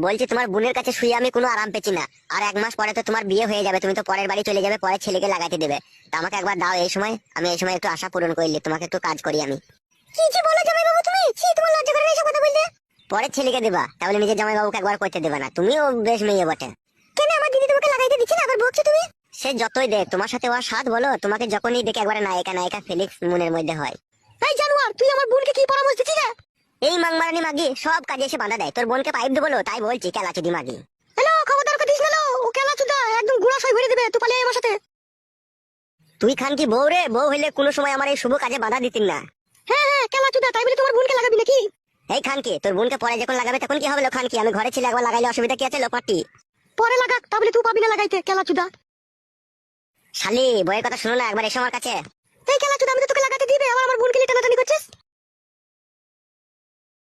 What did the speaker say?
বলছি তোমার বোনের কাছে শুয়ে আমি কোনো আরাম পেছি না। আর 1 মাস পরে তো তোমার বিয়ে হয়ে যাবে, তুমি তো পরের বাড়ি চলে যাবে, পরে ছেলেকে লাগাতে দেবে। তা আমাকে একবার দাও এই সময়, আমি এই সময় একটু আশা পূরণ করলি, তোমাকে একটু কাজ করি আমি। কি যে বলো জামাই বাবু তুমি, ছি তোমার লজ্জা করে না এসব কথা বলতে? পরে ছেলেকে দেবা, তাহলে নিজের জামাই বাবুকে একবার করতে দেবে না, তুমিও বেশ মেয়ে বটে। কেন আমার দিদি তোমাকে লাগাইতে দিচ্ছে না, আবার বকছো তুমি? সে যতই দেখ তোমার সাথে ওর সাথ বলো, তোমাকে যখনই দেখে একবারে নায়িকা নায়িকা ফিলিংস মনের মধ্যে হয়। এই জানোয়ার, তুই আমার বোনকে কি পরামর্শ দিছিস রে? এই মাংমারানি মাগি সব কাজে এসে বাধা দেয়, তোর বোনকে পাইপ দেবো তাই বলছি, কেলাচুদি মাগি। হ্যালো, খবরদার করে দিস না, ও কেলাচুদা একদম গুড়া সই ভরে দেবে, তুই পালিয়ে আমার সাথে। তুই খান কি বউ রে, বউ হইলে কোনো সময় আমার এই শুভ কাজে বাধা দিতিন না। হ্যাঁ হ্যাঁ কেলাচুদা, তাই বলে তোমার বোনকে লাগাবি নাকি? এই খান কি, তোর বোনকে পরে যখন লাগাবে তখন কি হবে লো খান কি, আমি ঘরে ছিলে একবার লাগাইলে অসুবিধা কি আছে লো পাটি? পরে লাগাক, তাহলে তুই পাবি না লাগাইতে কেলাচুদা। শালি বইয়ের কথা শুনো না, একবার এসো আমার কাছে। এই কেলাচুদা, আমি তো তোকে লাগাতে দিবে, আবার আমার বোনকে টানাটানি করছিস।